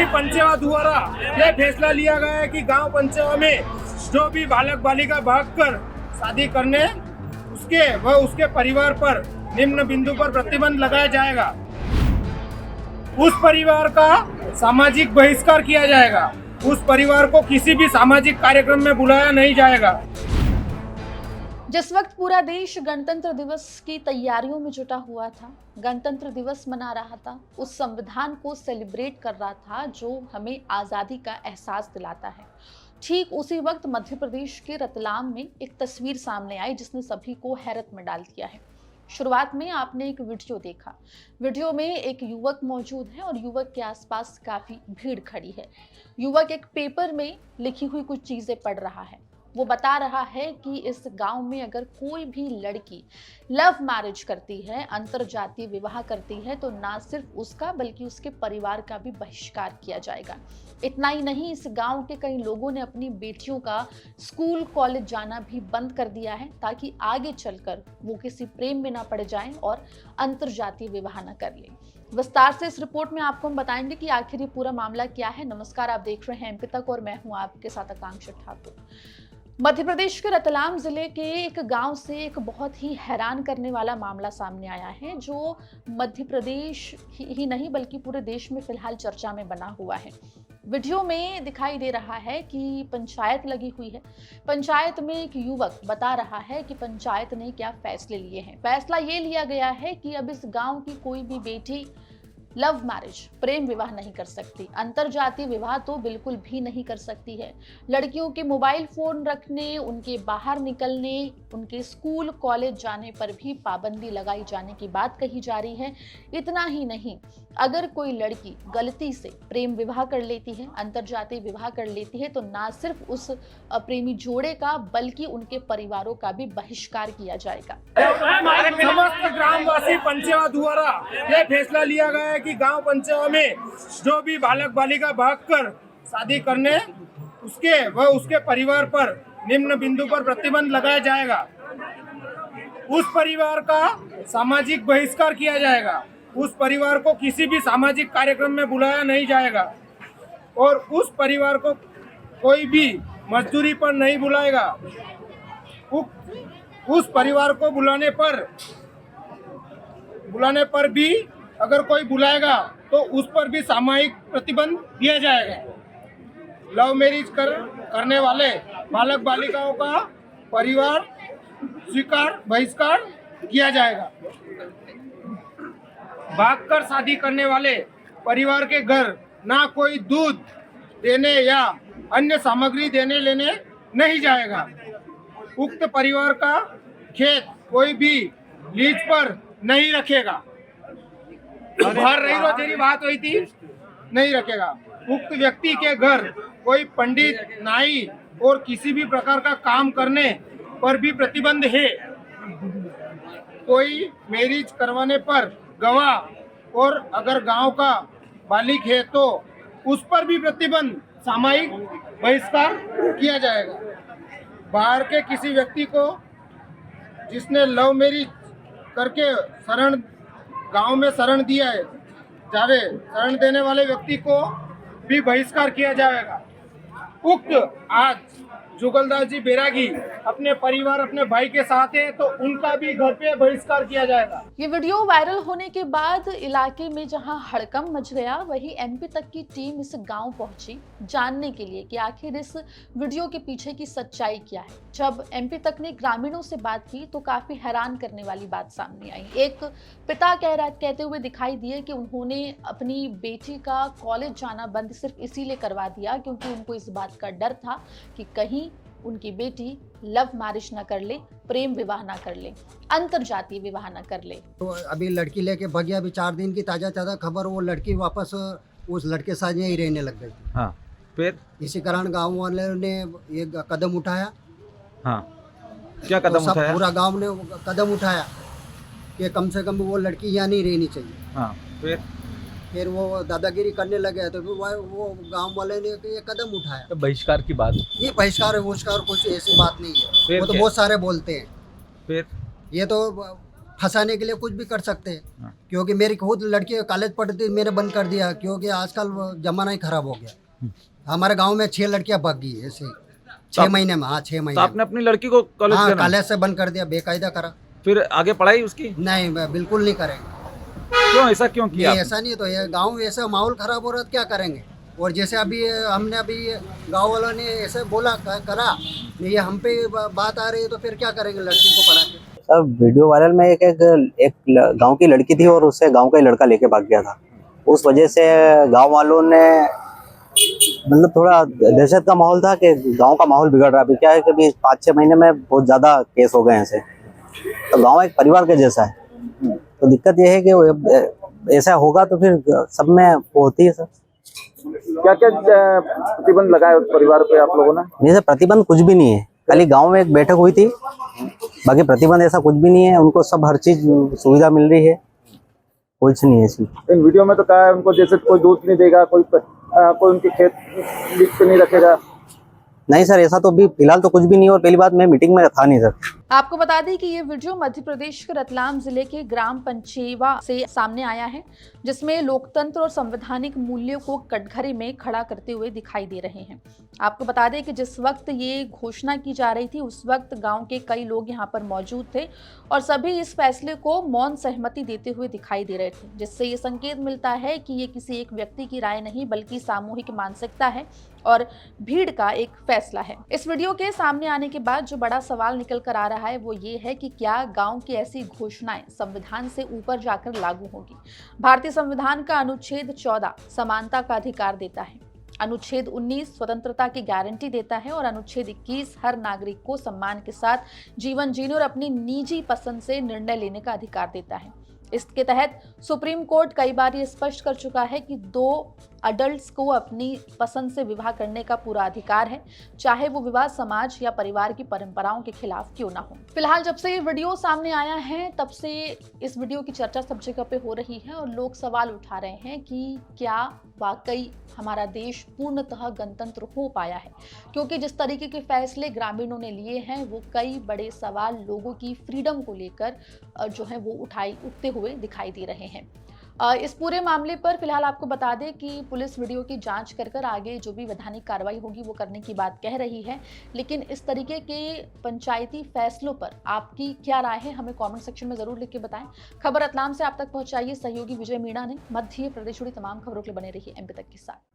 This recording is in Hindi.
वासी पंचवा द्वारा यह फैसला लिया गया है कि गांव पंचवा में जो भी बालक बालिका भागकर शादी करने उसके परिवार पर निम्न बिंदु पर प्रतिबंध लगाया जाएगा। उस परिवार का सामाजिक बहिष्कार किया जाएगा। उस परिवार को किसी भी सामाजिक कार्यक्रम में बुलाया नहीं जाएगा। जिस वक्त पूरा देश गणतंत्र दिवस की तैयारियों में जुटा हुआ था, गणतंत्र दिवस मना रहा था, उस संविधान को सेलिब्रेट कर रहा था जो हमें आज़ादी का एहसास दिलाता है, ठीक उसी वक्त मध्य प्रदेश के रतलाम में एक तस्वीर सामने आई जिसने सभी को हैरत में डाल दिया है। शुरुआत में आपने एक वीडियो देखा। वीडियो में एक युवक मौजूद है और युवक के आसपास काफी भीड़ खड़ी है। युवक एक पेपर में लिखी हुई कुछ चीजें पढ़ रहा है। वो बता रहा है कि इस गांव में अगर कोई भी लड़की लव मैरिज करती है, अंतरजातीय विवाह करती है, तो ना सिर्फ उसका बल्कि उसके परिवार का भी बहिष्कार किया जाएगा। इतना ही नहीं, इस गांव के कई लोगों ने अपनी बेटियों का स्कूल कॉलेज जाना भी बंद कर दिया है ताकि आगे चलकर वो किसी प्रेम में ना पड़ जाएं और अंतरजातीय विवाह ना कर लें। विस्तार से इस रिपोर्ट में आपको हम बताएंगे कि आखिर ये पूरा मामला क्या है। नमस्कार, आप देख रहे हैं एमपी तक और मैं हूं आपके साथ आकांक्षा ठाकुर। मध्य प्रदेश के रतलाम जिले के एक गांव से एक बहुत ही हैरान करने वाला मामला सामने आया है जो मध्य प्रदेश ही नहीं बल्कि पूरे देश में फिलहाल चर्चा में बना हुआ है। वीडियो में दिखाई दे रहा है कि पंचायत लगी हुई है। पंचायत में एक युवक बता रहा है कि पंचायत ने क्या फैसले लिए हैं। फैसला ये लिया गया है कि अब इस गांव की कोई भी बेटी लव मैरिज, प्रेम विवाह नहीं कर सकती, अंतरजातीय विवाह तो बिल्कुल भी नहीं कर सकती है। लड़कियों के मोबाइल फोन रखने, उनके बाहर निकलने, उनके स्कूल कॉलेज जाने पर भी पाबंदी लगाई जाने की बात कही जा रही है। इतना ही नहीं, अगर कोई लड़की गलती से प्रेम विवाह कर लेती है, अंतरजातीय विवाह कर लेती है, तो ना सिर्फ उस प्रेमी जोड़े का बल्कि उनके परिवारों का भी बहिष्कार किया जाएगा। समस्त ग्रामवासी पंचवा द्वारा यह फैसला लिया गया है कि गांव पंचवा में जो भी बालक बालिका भागकर शादी करने उसके परिवार पर निम्न बिंदु पर प्रतिबंध लगाया जाएगा। उस परिवार का सामाजिक बहिष्कार किया जाएगा। उस परिवार को किसी भी सामाजिक कार्यक्रम में बुलाया नहीं जाएगा और उस परिवार को कोई भी मजदूरी पर नहीं बुलाएगा। उस परिवार को बुलाने पर भी अगर कोई बुलाएगा तो उस पर भी सामूहिक प्रतिबंध दिया जाएगा। लव मैरिज करने वाले बालक बालिकाओं का परिवार बहिष्कार किया जाएगा। भागकर शादी करने वाले परिवार के घर ना कोई दूध देने या अन्य सामग्री देने लेने नहीं जाएगा। उक्त परिवार का खेत कोई भी लीज पर नहीं रखेगा। बाहर रही रो तेरी बात हुई थी, नहीं रखेगा। उक्त व्यक्ति के घर कोई पंडित, नाई और किसी भी प्रकार का काम करने पर भी प्रतिबंध है। कोई मैरिज करवाने पर गवाह और अगर गांव का बालिक है तो उस पर भी प्रतिबंध, सामूहिक बहिष्कार किया जाएगा। बाहर के किसी व्यक्ति को जिसने लव मैरिज करके गांव में शरण दिया है शरण देने वाले व्यक्ति को भी बहिष्कार किया जाएगा। उक्त आज जुगलदास जी बैरागी अपने परिवार, अपने भाई के साथ है तो उनका भी घर पे बहिष्कार किया जाएगा। ये वीडियो वायरल होने के बाद इलाके में जहां हड़कंप मच गया, वहीं एमपी तक की टीम इस गांव पहुंची जानने के लिए कि आखिर इस वीडियो के पीछे की सच्चाई क्या है। जब एमपी तक ने ग्रामीणों से बात की तो काफी हैरान करने वाली बात सामने आई। एक पिता कहते हुए दिखाई दिए कि उन्होंने अपनी बेटी का कॉलेज जाना बंद सिर्फ इसीलिए करवा दिया क्योंकि उनको इस बात का डर था कि कहीं उनकी बेटी लव मैरिज ना कर ले, प्रेम विवाह ना कर ले, अंतरजातीय विवाह ना कर ले। तो अभी लड़की लेके भाग गया। अभी 4 दिन की ताज़ा खबर, वो लड़की वापस उस लड़के साथ यहीं रहने लग गई। हाँ, फिर इसी कारण गांव वाले ने ये कदम उठाया। हाँ, क्या कदम उठाया? पूरा गांव ने कदम उठाया कि कम से कम वो लड़की यहाँ नहीं रहनी चाहिए। हाँ, फिर वो दादागिरी करने लगे तो फिर वो गांव वाले ने ये कदम उठाया। तो बहिष्कार की बात? ये बहिष्कार कुछ ऐसी बात नहीं है। फिर वो तो क्या? बहुत सारे बोलते हैं। फिर ये तो फंसाने के लिए कुछ भी कर सकते हैं। हाँ। क्योंकि मेरी खुद लड़की कॉलेज पढ़ती मैंने बंद कर दिया, क्योंकि आजकल वो जमाना ही खराब हो गया। हमारे गांव में 6 लड़कियां भाग गई ऐसे ही। 6 महीने में। हाँ 6 तो महीने आपने अपनी लड़की को कॉलेज हाँ देना कॉलेज से बंद कर दिया, बेकायदा करा। फिर आगे पढ़ाई उसकी नहीं बिल्कुल नहीं करेंगे। क्यों ऐसा क्यों किया नहीं आपने? ऐसा नहीं, तो ये गांव ऐसा माहौल खराब हो रहा है, क्या करेंगे। और जैसे अभी हमने गांव वालों ने ऐसे बोला करा, ये हम पे बात आ रही है, तो फिर क्या करेंगे लड़की को पढ़ा के। सर वीडियो वायरल में एक गांव की लड़की थी और उससे गांव का ही लड़का लेके भाग गया था। उस वजह से गांव वालों ने मतलब थोड़ा दहशत का माहौल था कि गांव का माहौल बिगड़ रहा है। अभी क्या है कि अभी 5-6 महीने में बहुत ज़्यादा केस हो गए हैं ऐसे। तो गांव एक परिवार के जैसा है, तो दिक्कत यह है कि ऐसा होगा तो फिर सब में होती है सर। क्या क्या प्रतिबंध लगाए उस परिवार पे आप लोगों ने? जैसे प्रतिबंध कुछ भी नहीं है, खाली गांव में एक बैठक हुई थी, बाकी प्रतिबंध ऐसा कुछ भी नहीं है। उनको सब हर चीज सुविधा मिल रही है, कुछ नहीं है इसमें। इन वीडियो में तो कहा है उनको जैसे कोई दूध नहीं देगा, कोई उनके खेत बीच पे नहीं रखेगा। नहीं सर, ऐसा तो अभी फिलहाल तो कुछ भी नहीं है। और पहली बात मैं मीटिंग में था नहीं सर। आपको बता दें कि ये वीडियो मध्य प्रदेश के रतलाम जिले के ग्राम पंचेवा से सामने आया है, जिसमें लोकतंत्र और संवैधानिक मूल्यों को कटघरे में खड़ा करते हुए दिखाई दे रहे हैं। आपको बता दें कि जिस वक्त ये घोषणा की जा रही थी उस वक्त गांव के कई लोग यहां पर मौजूद थे और सभी इस फैसले को मौन सहमति देते हुए दिखाई दे रहे थे, जिससे ये संकेत मिलता है कि ये किसी एक व्यक्ति की राय नहीं बल्कि सामूहिक मानसिकता है और भीड़ का एक फैसला है। इस वीडियो के सामने आने के बाद जो बड़ा सवाल निकल कर आ रहा है वो ये है कि क्या गांव की ऐसी घोषणाएं संविधान से ऊपर जाकर लागू होगी। भारतीय संविधान का अनुच्छेद 14 समानता का अधिकार देता है, अनुच्छेद 19 स्वतंत्रता की गारंटी देता है और अनुच्छेद 21 हर नागरिक को सम्मान के साथ जीवन जीने और अपनी निजी पसंद से निर्णय लेने का अधिकार देता है। इसके तहत सुप्रीम कोर्ट कई बार ये स्पष्ट कर चुका है कि 2 अडल्ट्स को अपनी पसंद से विवाह करने का पूरा अधिकार है, चाहे वो विवाह समाज या परिवार की परंपराओं के खिलाफ क्यों ना हो। फिलहाल जब से ये वीडियो सामने आया है तब से इस वीडियो की चर्चा सब जगह पे हो रही है और लोग सवाल उठा रहे हैं कि क्या वाकई हमारा देश पूर्णतः गणतंत्र हो पाया है, क्योंकि जिस तरीके के फैसले ग्रामीणों ने लिए हैं वो कई बड़े सवाल लोगों की फ्रीडम को लेकर जो है वो उठते हुए दिखाई दे रहे हैं। इस पूरे मामले पर फिलहाल आपको बता दें कि पुलिस वीडियो की जांच कर आगे जो भी वैधानिक कार्रवाई होगी वो करने की बात कह रही है, लेकिन इस तरीके के पंचायती फैसलों पर आपकी क्या राय है हमें कमेंट सेक्शन में जरूर लिख के बताएं। खबर रतलाम से आप तक पहुंचाइए सहयोगी विजय मीणा ने। मध्य प्रदेश जुड़ी तमाम खबरों के लिए बने रहिए एमपी तक के साथ।